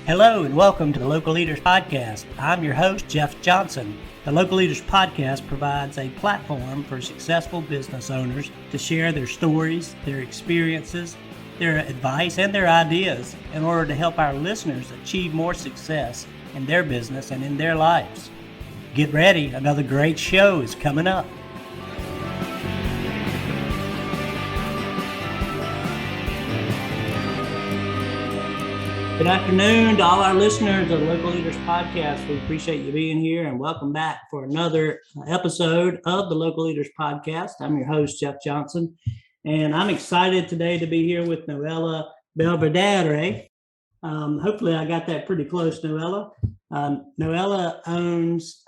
Hello and welcome to the Local Leaders Podcast. I'm your host, Jeff Johnson. The Local Leaders Podcast provides a platform for successful business owners to share their stories, their experiences, their advice, and their ideas in order to help our listeners achieve more success in their business and in their lives. Get ready, another great show is coming up. Good afternoon to all our listeners of the Local Leaders Podcast. We appreciate you being here and welcome back for another episode of the Local Leaders Podcast. I'm your host, Jeff Johnson, and I'm excited today to be here with Noella Belvedere. Hopefully I got that pretty close, Noella. Noella owns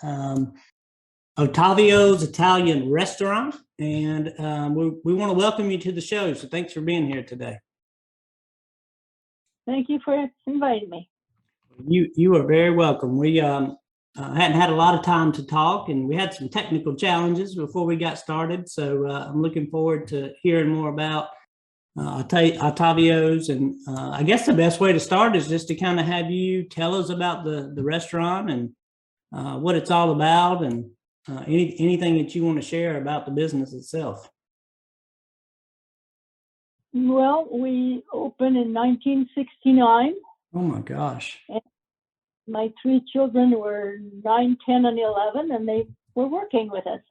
Ottavio's Italian restaurant, and we want to welcome you to the show. So thanks for being here today. Thank you for inviting me. You are very welcome. We hadn't had a lot of time to talk, and we had some technical challenges before we got started. So I'm looking forward to hearing more about Ottavio's. And I guess the best way to start is just to kind of have you tell us about the restaurant and what it's all about, and anything that you want to share about the business itself. Well, we opened in 1969. Oh my gosh. And my three children were 9, 10, and 11, and they were working with us.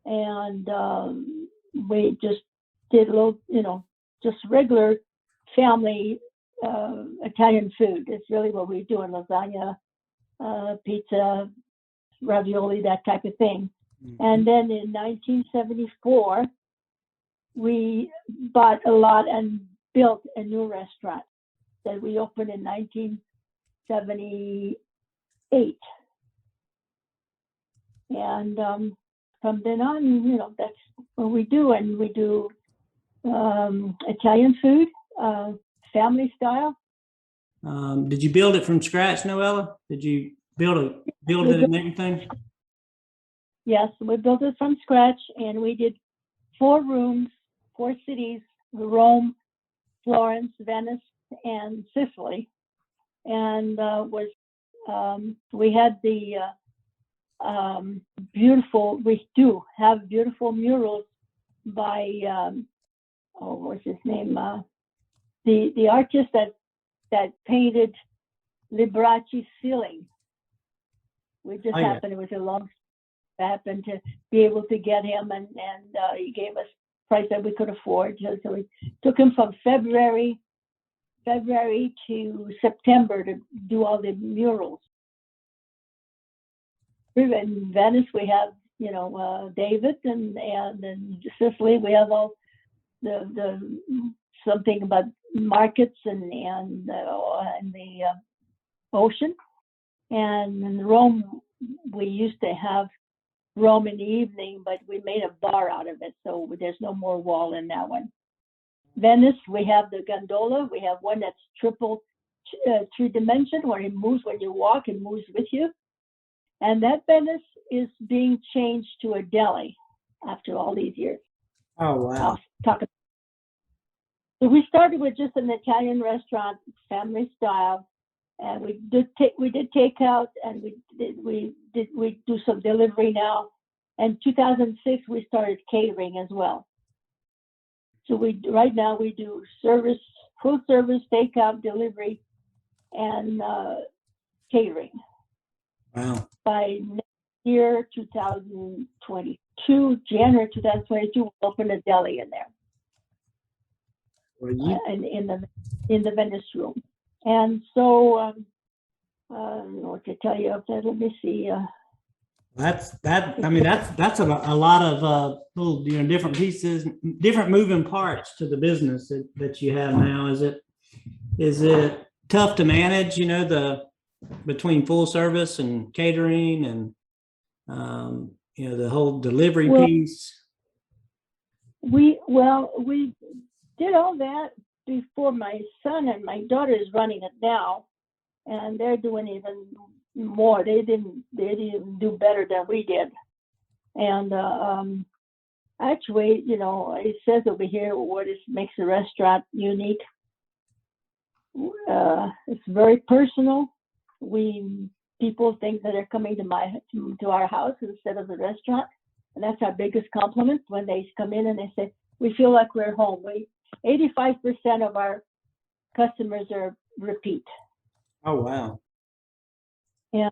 And we just did a little, just regular family Italian food. It's really what we do in lasagna, pizza, ravioli, that type of thing. Mm-hmm. And then in 1974, we bought a lot and built a new restaurant that we opened in 1978. And from then on, that's what we do. And we do Italian food, family style. Did you build it from scratch, Noella? Did you build it and everything? Yes, we built it from scratch, and we did 4 rooms, 4 cities: Rome, Florence, Venice, and Sicily. And we had the we do have beautiful murals by what's his name? The artist that painted Liberace's ceiling. We just happened to be able to get him, and he gave us price that we could afford. So we took him from February to September to do all the murals. In Venice, we have David, and in Sicily we have all the something about markets and the ocean. And in Rome, we used to have Rome in the evening, but we made a bar out of it, so there's no more wall in that one. Venice, we have the gondola. We have one that's triple 3-dimension, where it moves when you walk and moves with you. And that Venice is being changed to a deli after all these years. Oh, wow. I'll talk about. So we started with just an Italian restaurant, family style, and we did takeout, and we do some delivery now. And 2006 we started catering as well. So right now we do service, full service, takeout, delivery, and catering. Wow. By next year, 2022, January 2022, we'll open a deli in there. In the Venice room. And so, I don't know what to tell you of that. Let me see. That's a lot of little different pieces, different moving parts to the business that you have now. Is it tough to manage? Between full service and catering and the whole delivery piece. We did all that before. My son and my daughter is running it now, and they're doing even more. They didn't do better than we did. And Actually, it says over here what makes a restaurant unique. It's very personal. People think that they're coming to our house instead of the restaurant, and that's our biggest compliment when they come in and they say we feel like we're home. 85% of our customers are repeat. Oh, wow. And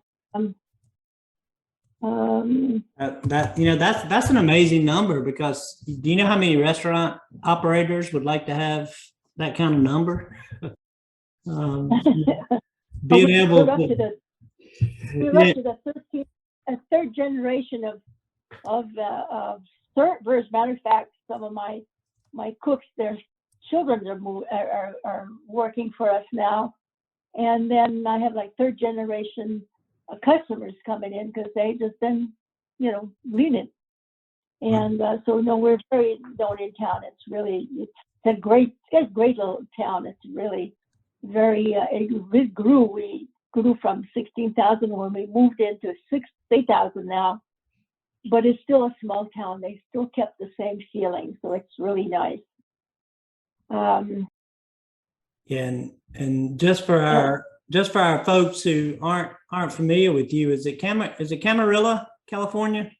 that's an amazing number, because do you know how many restaurant operators would like to have that kind of number? Being able we're up to, to the third generation of servers. Matter of fact, some of my cooks, their children are working for us now, and then I have like third generation customers coming in because they just been lenient, and so no, we're very known in town. It's a great little town. It's really very it grew. We grew from 16,000 when we moved into 60,000 now, but it's still a small town. They still kept the same feeling, so it's really nice. and just for our folks who aren't familiar with you, is it Camarillo, California?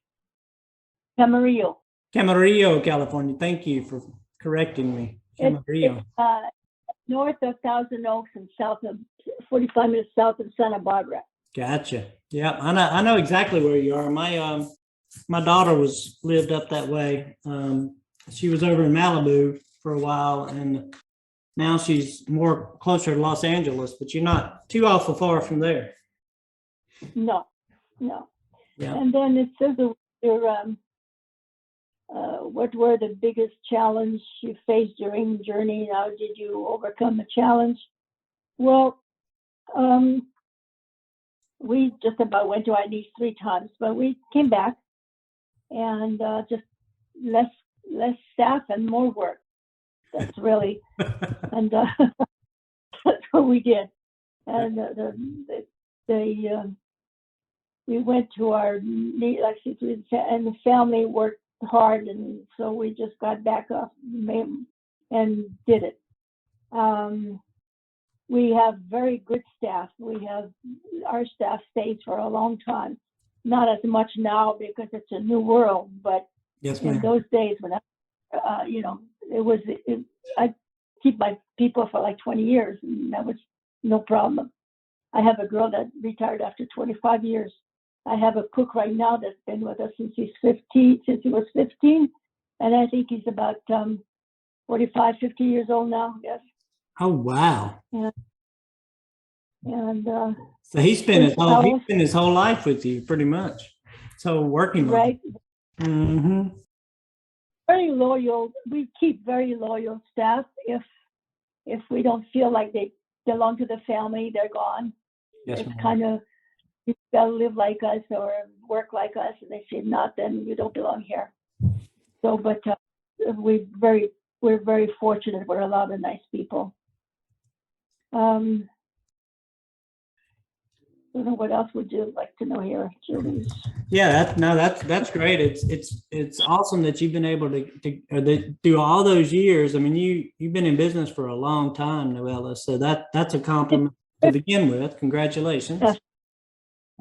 Camarillo. Camarillo, California. Thank you for correcting me. Camarillo. It's north of Thousand Oaks and 45 minutes south of Santa Barbara. Gotcha. Yeah, I know exactly where you are. My daughter lived up that way. She was over in Malibu for a while, and now she's more closer to Los Angeles, but you're not too awful far from there. No. Yeah. And then it says what were the biggest challenge you faced during the journey? How did you overcome the challenge? Well, we just about went to our knees 3 times, but we came back, and just less staff and more work. That's really, and that's what we did. And we went to our knee, and the family worked hard, and so we just got back up and did it. We have very good staff. Our staff stays for a long time. Not as much now because it's a new world, but yes, in those days when I keep my people for like 20 years, and that was no problem. I have a girl that retired after 25 years. I have a cook right now that's been with us since he was 15, and I think he's about 45, 50 years old now. Yes. Oh, wow. And so he spent his whole life with you, pretty much. So working right. Mm-hmm. Very loyal. We keep very loyal staff. If we don't feel like they belong to the family, they're gone. Yes, it's kind of, you gotta live like us or work like us, and they say not, then you don't belong here. So, but we're very fortunate. We're a lot of nice people. I don't know what else would you like to know here, Julie? Yeah, that's great. It's awesome that you've been able to do all those years. I mean, you've been in business for a long time, Noella. So that's a compliment to begin with. Congratulations. Yes.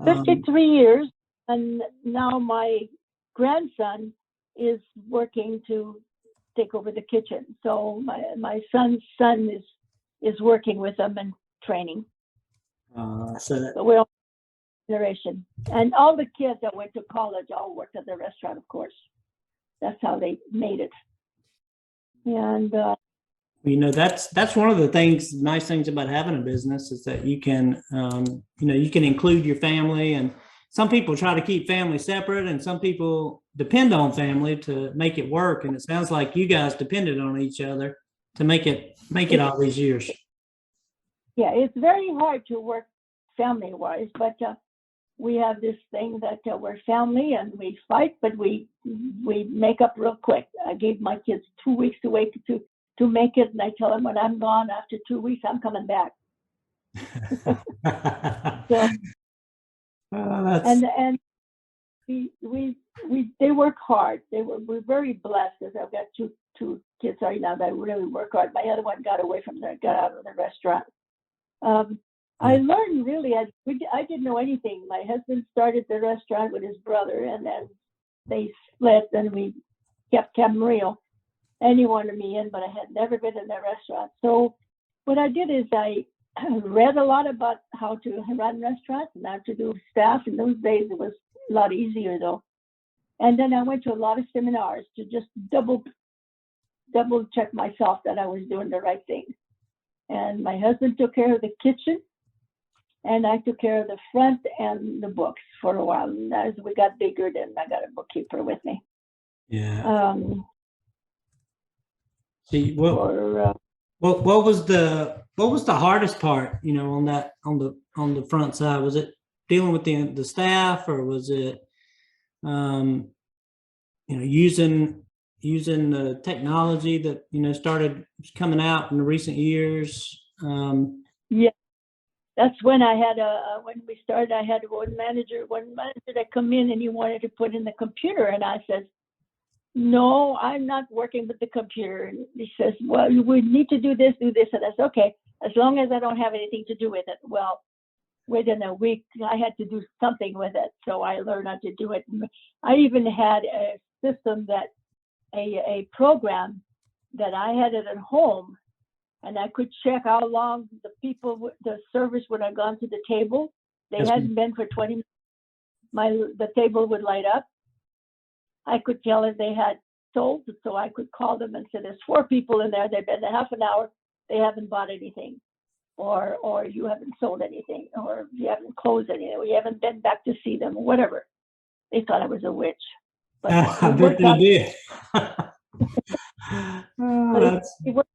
53 years, and now my grandson is working to take over the kitchen. So my son's son is working with them and training. So we're all generation, and all the kids that went to college all worked at the restaurant, of course. That's how they made it. And that's one of the nice things about having a business is that you can you can include your family. And some people try to keep family separate, and some people depend on family to make it work. And it sounds like you guys depended on each other to make it all these years. Yeah, it's very hard to work family wise, but we have this thing that we're family and we fight, but we make up real quick. I gave my kids 2 weeks to wait to make it, and I tell them when I'm gone after 2 weeks, I'm coming back. So, and they work hard. We're very blessed because I've got two kids right now that really work hard. My other one got out of the restaurant. I learned really, I didn't know anything. My husband started the restaurant with his brother, and then they split, and we kept Camarillo. And he wanted me in, but I had never been in the restaurant. So what I did is I read a lot about how to run restaurants and how to do staff. In those days, it was a lot easier though. And then I went to a lot of seminars to just double check myself that I was doing the right thing. And my husband took care of the kitchen, and I took care of the front and the books for a while. And as we got bigger, then I got a bookkeeper with me. Yeah. See, what was the hardest part, on the front side? Was it dealing with the staff, or was it using the technology that started coming out in the recent years? Yeah, that's when I had when we started, I had one manager that come in, and he wanted to put in the computer, and I said, no, I'm not working with the computer. And he says, well, we need to do this. And I said, okay, as long as I don't have anything to do with it. Well, within a week, I had to do something with it. So I learned how to do it. I even had a system a program that I had it at home, and I could check how long the service would have gone to the table. They hadn't been for 20 minutes. The table would light up. I could tell if they had sold, so I could call them and say, there's 4 people in there, they've been a half an hour, they haven't bought anything, or you haven't sold anything, or you haven't closed anything, or you haven't been back to see them, or whatever. They thought I was a witch. But I bet they did. It worked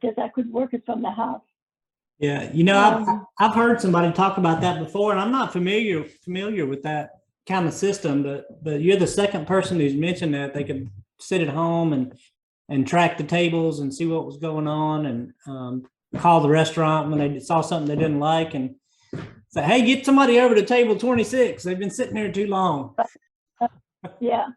because I could work it from the house. Yeah, I've heard somebody talk about that before, and I'm not familiar with that kind of system, but you're the second person who's mentioned that they could sit at home and track the tables and see what was going on, and call the restaurant when they saw something they didn't like and say, hey, get somebody over to table 26. They've been sitting there too long. Yeah.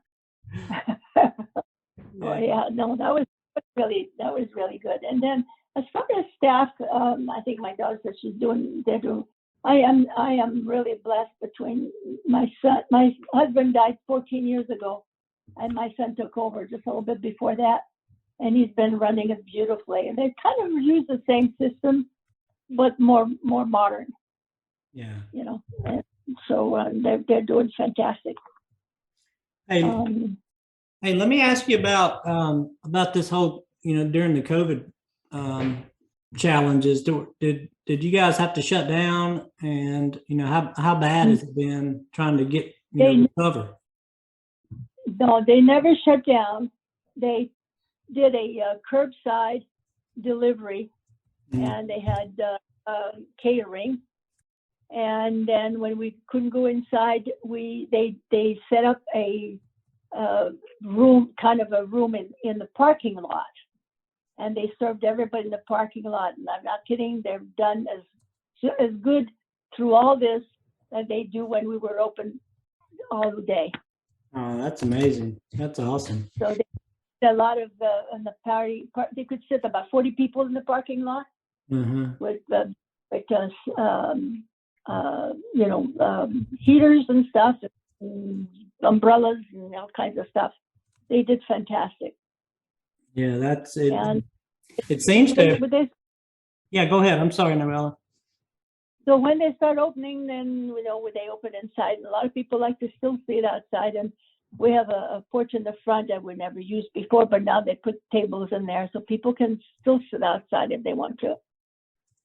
Oh, yeah. No, that was really good. And then as far as staff, I think my daughter said they're doing. I am really blessed between my son. My husband died 14 years ago, and my son took over just a little bit before that, and he's been running it beautifully. And they kind of use the same system, but more modern. Yeah. And so they're doing fantastic. Hey, let me ask you about this whole during the COVID challenges. Did you guys have to shut down, and how bad has it been trying to get recover? No, they never shut down. They did a curbside delivery, and they had catering. And then when we couldn't go inside, they set up a room, kind of a room in the parking lot. And they served everybody in the parking lot. And I'm not kidding, they've done as good through all this as they do when we were open all the day. Oh, that's amazing. That's awesome. So they did a lot of in the party. They could sit about 40 people in the parking lot with heaters and stuff, and umbrellas and all kinds of stuff. They did fantastic. Yeah, that's it. And it seems to. Yeah, go ahead. I'm sorry, Noella. So when they start opening, then they open inside. And a lot of people like to still sit outside, and we have a porch in the front that we never used before, but now they put tables in there so people can still sit outside if they want to.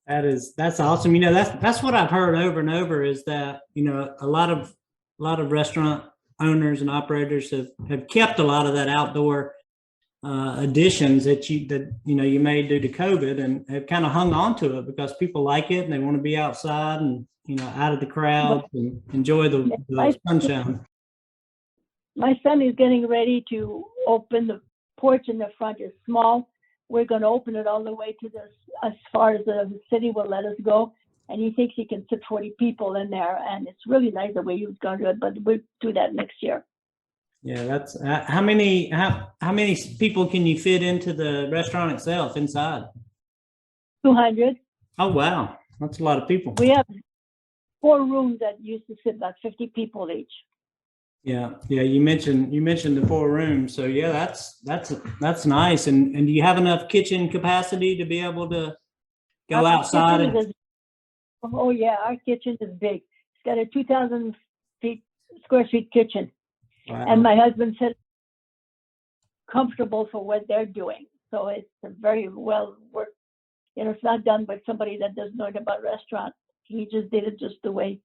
That's awesome. That's what I've heard over and over is that a lot of restaurant owners and operators have kept a lot of that outdoor additions that you made due to COVID, and have kind of hung on to it because people like it and they want to be outside and out of the crowd and enjoy the sunshine. My son is getting ready to open the porch in the front. It's small. We're going to open it all the way to as far as the city will let us go, and he thinks he can fit 40 people in there, and it's really nice the way he's going to do it. But we'll do that next year. Yeah, that's how many people can you fit into the restaurant itself inside? 200. Oh wow, that's a lot of people. We have 4 rooms that used to fit about 50 people each. Yeah. You mentioned the 4 rooms, so yeah, that's nice. And do you have enough kitchen capacity to be able to go outside? Oh yeah, our kitchen is big. It's got a 2,000 square feet kitchen. Wow. And my husband said comfortable for what they're doing. So it's a very well worked, it's not done by somebody that doesn't know about restaurant. He just did it just the way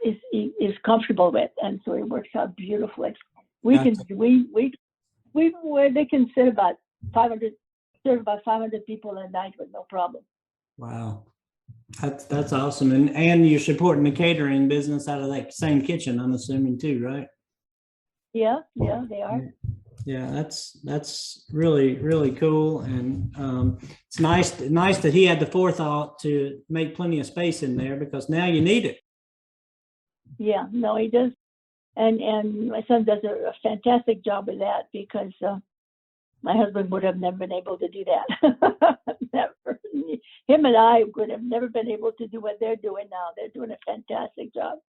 is comfortable with, and so it works out beautifully. They can sit about 500 people a night with no problem. Wow. That's awesome. And you're supporting the catering business out of that same kitchen, I'm assuming too, right? Yeah, they are. Yeah, that's really, really cool. And it's nice that he had the forethought to make plenty of space in there, because now you need it. Yeah, no, he does. And my son does a fantastic job with that, because my husband would have never been able to do that. Never. Him and I would have never been able to do what they're doing now. They're doing a fantastic job.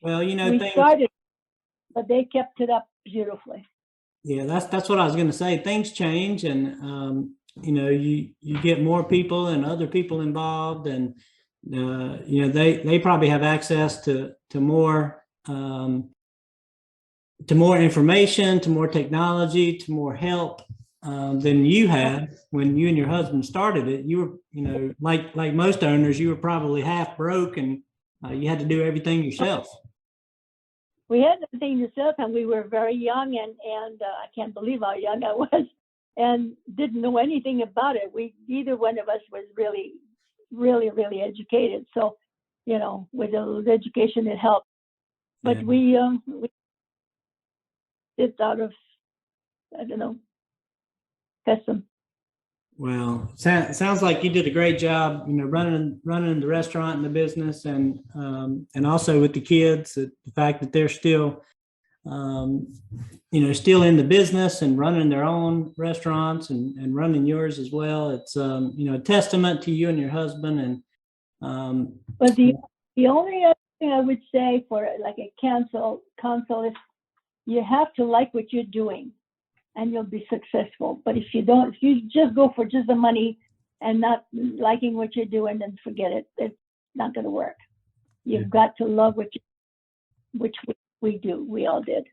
Well, we started, but they kept it up beautifully. Yeah, that's what I was going to say. Things change, and you get more people and other people involved, and they probably have access to more information, to more technology, to more help than you had when you and your husband started it. You were, like most owners, you were probably half broke, and you had to do everything yourself. We had everything yourself, and we were very young, and I can't believe how young I was, and didn't know anything about it. Neither one of us was really, really, really educated. So, with the education, it helped. But Yeah. we did out of, I don't know, custom. Well, sounds like you did a great job, running the restaurant and the business, and also with the kids. The fact that they're still, still in the business and running their own restaurants and running yours as well. It's a testament to you and your husband. And but the only other thing I would say for like a console is you have to like what you're doing, and you'll be successful. But if you just go for just the money and not liking what you're doing, then forget it. It's not going to work. You've got to love which we do. We all did.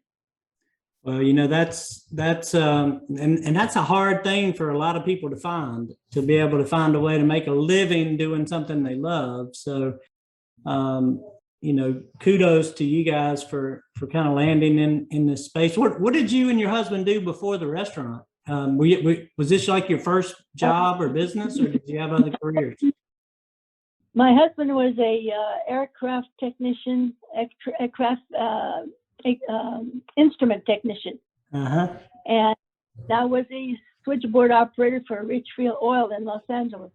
Well, that's and that's a hard thing for a lot of people to be able to find a way to make a living doing something they love. So, kudos to you guys for kind of landing in this space. What did you and your husband do before the restaurant? Was this like your first job or business, or did you have other careers? My husband was a aircraft technician, instrument technician, and I was a switchboard operator for Richfield Oil in Los Angeles.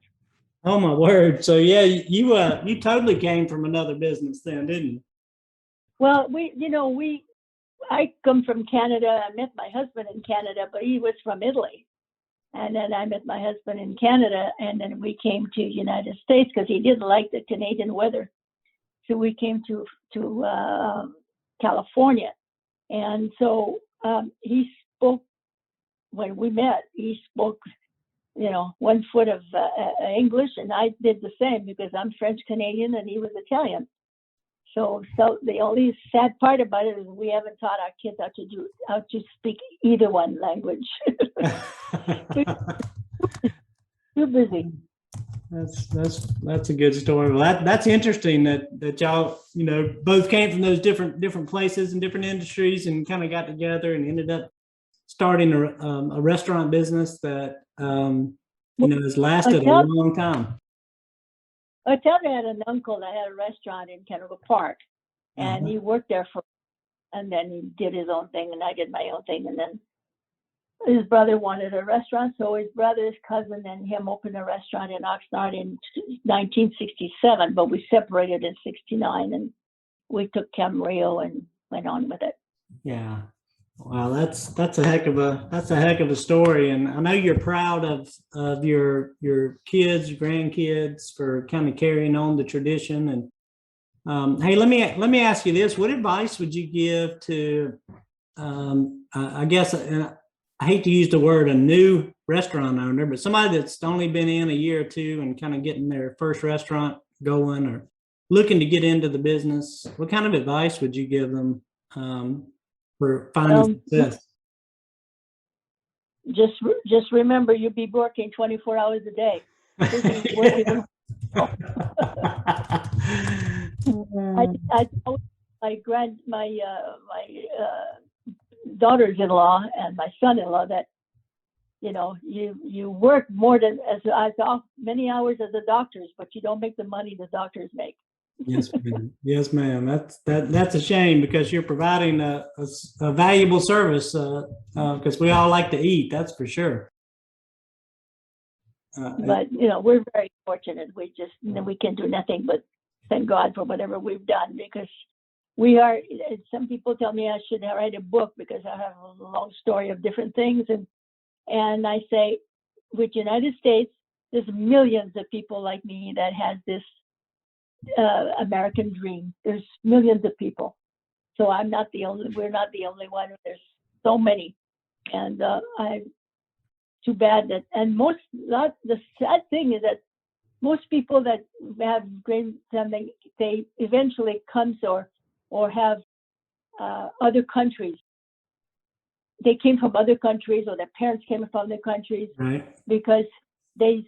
Oh my word! So yeah, you totally came from another business then, didn't you? Well, I come from Canada. I met my husband in Canada, but he was from Italy, and then I met my husband in Canada, and then we came to United States because he didn't like the Canadian weather, so we came to California, and so he spoke when we met. He spoke 1 foot of English, and I did the same because I'm French Canadian and he was Italian. So the only sad part about it is we haven't taught our kids how to speak either one language. Too busy. That's a good story. Well, that's interesting that y'all both came from those different places and different industries, and kind of got together and ended up starting a restaurant business that has lasted a long time. Ottavio had an uncle that had a restaurant in Kennewick Park, and he worked there and then he did his own thing, and I did my own thing, and then his brother wanted a restaurant, so his brother, his cousin, and him opened a restaurant in Oxnard in 1967, but we separated in 69, and we took Camarillo and went on with it. Yeah. Wow, that's a heck of a story, and I know you're proud of your kids, your grandkids for kind of carrying on the tradition. And hey, let me ask you this: what advice would you give to, I guess, I hate to use the word a new restaurant owner, but somebody that's only been in a year or two and kind of getting their first restaurant going or looking to get into the business? What kind of advice would you give them for finding success? Just remember, you'll be working 24 hours a day. I told my daughters-in-law and my son-in-law that you work more than as many hours as the doctors, but you don't make the money the doctors make. Yes, ma'am. Yes, ma'am. That's a shame because you're providing a valuable service because we all like to eat. That's for sure. But we're very fortunate. We can do nothing but thank God for whatever we've done, because we are. Some people tell me I should write a book because I have a long story of different things, and I say, with United States, there's millions of people like me that has this American dream. There's millions of people, so we're not the only one. There's so many, and too bad that. And the sad thing is that most people that have something, they eventually comes or have other countries. They came from other countries, or their parents came from other countries, right? Because they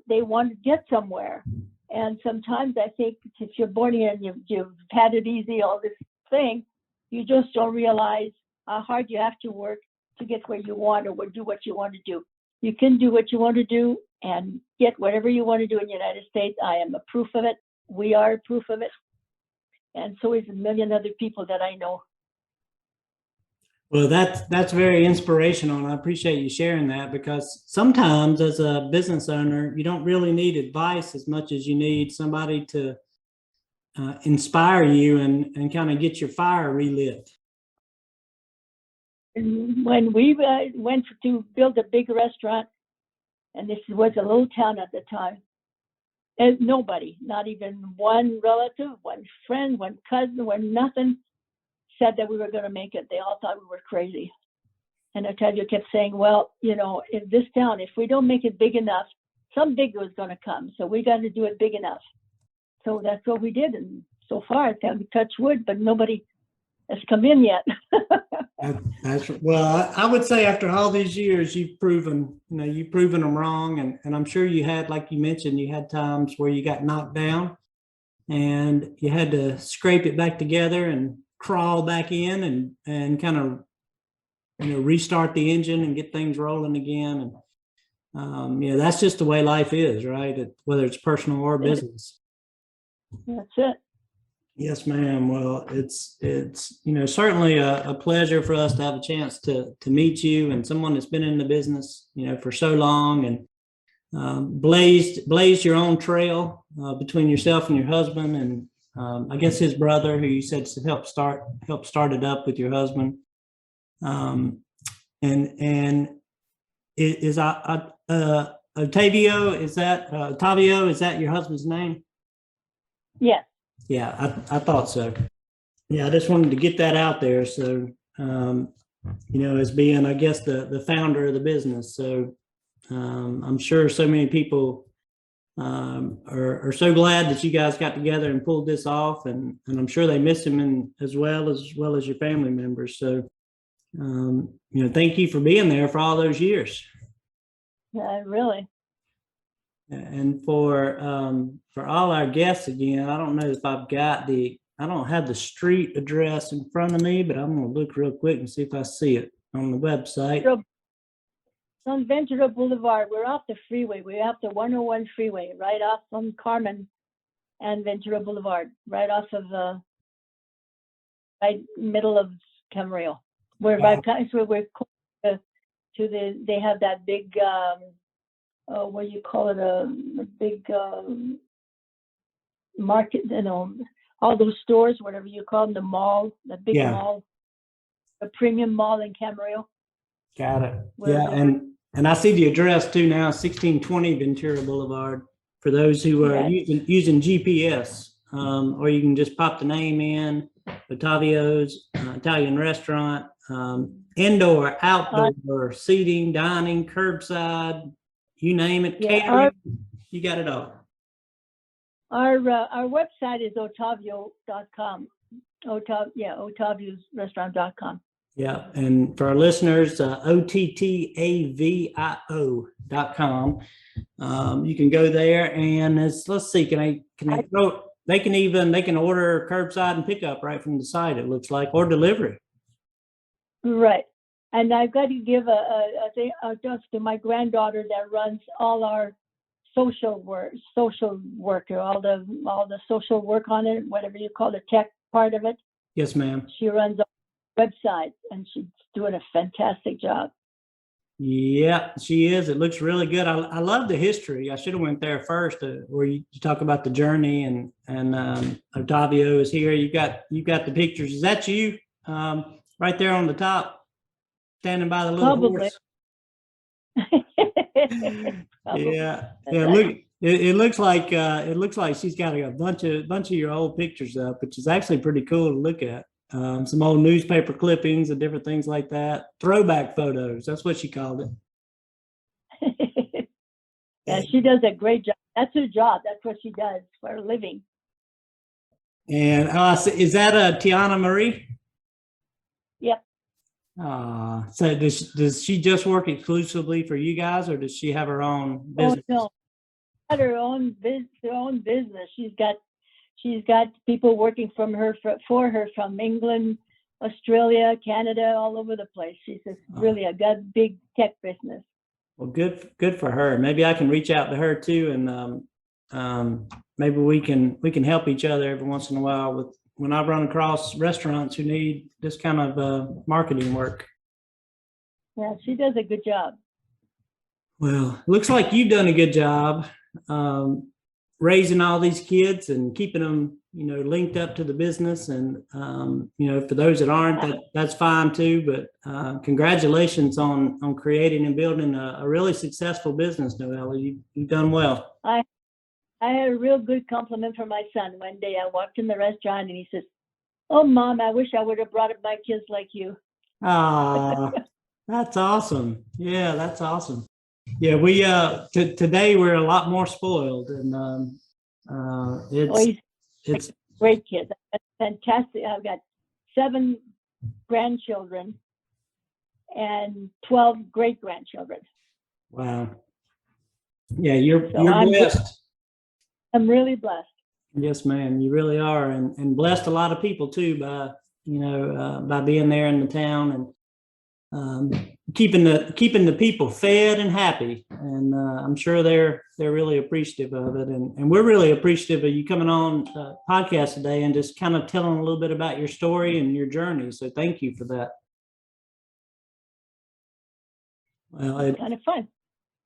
want to get somewhere. And sometimes I think if you're born here and you've had it easy, all this thing, you just don't realize how hard you have to work to get where you want or do what you want to do. You can do what you want to do and get whatever you want to do in the United States. I am a proof of it. We are a proof of it. And so is a million other people that I know. Well, that's very inspirational, and I appreciate you sharing that, because sometimes as a business owner, you don't really need advice as much as you need somebody to inspire you and kind of get your fire relit. And when we went to build a big restaurant, and this was a little town at the time, and nobody, not even one relative, one friend, one cousin, one nothing, said that we were going to make it. They all thought we were crazy. And Ottavio kept saying, well, in this town, if we don't make it big enough, some big was going to come. So we got to do it big enough. So that's what we did. And so far, we touch wood, but nobody has come in yet. Well, I would say after all these years, you've proven them wrong. And I'm sure you had, like you mentioned, you had times where you got knocked down and you had to scrape it back together and crawl back in and kind of restart the engine and get things rolling again. And that's just the way life is, right? Whether it's personal or business. That's it. Yes, ma'am. Well, it's certainly a pleasure for us to have a chance to meet you, and someone that's been in the business for so long, and blazed your own trail between yourself and your husband, and I guess his brother, who you said helped start it up with your husband. And is Ottavio, is that your husband's name? Yes. Yeah, I thought so. Yeah, I just wanted to get that out there. So, as being, I guess, the founder of the business. So I'm sure so many people are so glad that you guys got together and pulled this off, and I'm sure they miss him as well as your family members. So, thank you for being there for all those years. Really. And for all our guests again, I don't know if I don't have the street address in front of me, but I'm going to look real quick and see if I see it on the website. On Ventura Boulevard, we're off the freeway. We're off the 101 freeway, right off from Carmen and Ventura Boulevard, right off of right middle of Camarillo. We're close they have that big, what do you call it, a big market, all those stores, whatever you call them, the mall, the big mall, the premium mall in Camarillo. Got it. Yeah, and I see the address too now, 1620 Ventura Boulevard, for those who are using GPS, or you can just pop the name in, Ottavio's Italian restaurant, indoor, outdoor, seating, dining, curbside, you name it, catering, you got it all. Our website is ottavio.com. Ottaviosrestaurant.com. Yeah, and for our listeners, ottavio.com. You can go there, and let's see, they can order curbside and pickup right from the site, it looks like, or delivery. Right. And I've got to give a thing just to my granddaughter that runs all our social worker, all the social work on it, whatever you call the tech part of it. Yes, ma'am. She runs our website, and she's doing a fantastic job. Yeah, she is. It looks really good. I love the history. I should have went there first, where you talk about the journey, and Ottavio is here. You got the pictures. Is that you right there on the top, standing by the little horse? Yeah. Look, it looks like she's got a bunch of your old pictures up, which is actually pretty cool to look at. Some old newspaper clippings and different things like that. Throwback photos. That's what she called it. Yeah, she does a great job. That's her job. That's what she does for a living. And is that Tiana Marie? Yep. So does she just work exclusively for you guys, or does she have her own business? Oh, no. Got her own business. She's got people working for her from England, Australia, Canada, all over the place. She's just really a big tech business. Well, good for her. Maybe I can reach out to her too, and maybe we can help each other every once in a while when I run across restaurants who need this kind of marketing work. Yeah, she does a good job. Well, looks like you've done a good job raising all these kids and keeping them, linked up to the business. And, for those that aren't, that's fine too. But congratulations on creating and building a really successful business, Noella. You've done well. I had a real good compliment from my son one day. I walked in the restaurant and he says, "Oh, Mom, I wish I would have brought up my kids like you." That's awesome. Yeah, that's awesome. Yeah, we today we're a lot more spoiled, and it's great kids. That's fantastic. I've got 7 grandchildren and 12 great grandchildren. Wow. Yeah, you're blessed. I'm really blessed. Yes, ma'am, you really are, and blessed a lot of people too by by being there in the town and keeping the people fed and happy. And I'm sure they're really appreciative of it, and we're really appreciative of you coming on the podcast today and just kind of telling a little bit about your story and your journey. So thank you for that. Well, it's kind of fun.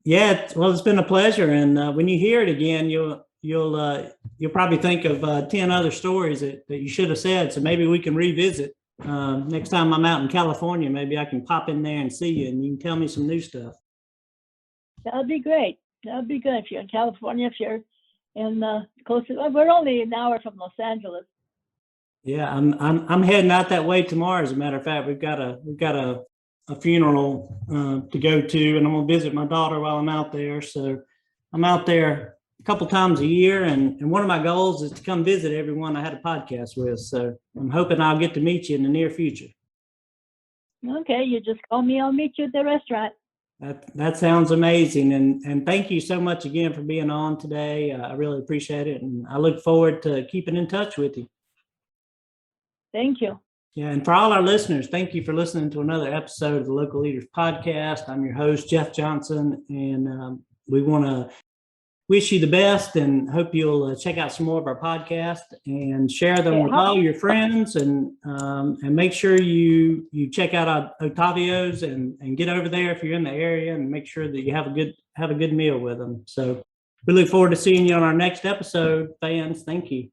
Yeah, it's been a pleasure, and when you hear it again, you'll probably think of 10 other stories that you should have said. So maybe we can revisit. Next time I'm out in California, maybe I can pop in there and see you, and you can tell me some new stuff. That'd be great. That'd be good if you're in California. If you're in closest, we're only an hour from Los Angeles. Yeah, I'm heading out that way tomorrow. As a matter of fact, we've got a funeral to go to, and I'm gonna visit my daughter while I'm out there. So I'm out there a couple times a year, and one of my goals is to come visit everyone I had a podcast with. So I'm hoping I'll get to meet you in the near future. Okay, you just call me. I'll meet you at the restaurant. That sounds amazing, and thank you so much again for being on today. I really appreciate it, and I look forward to keeping in touch with you. Thank you. Yeah, and for all our listeners, thank you for listening to another episode of the Local Leaders Podcast. I'm your host, Jeff Johnson, and we want wish you the best and hope you'll check out some more of our podcasts and share them with all your friends, and make sure you check out Ottavio's and get over there if you're in the area, and make sure that you have a good meal with them. So we look forward to seeing you on our next episode, fans. Thank you.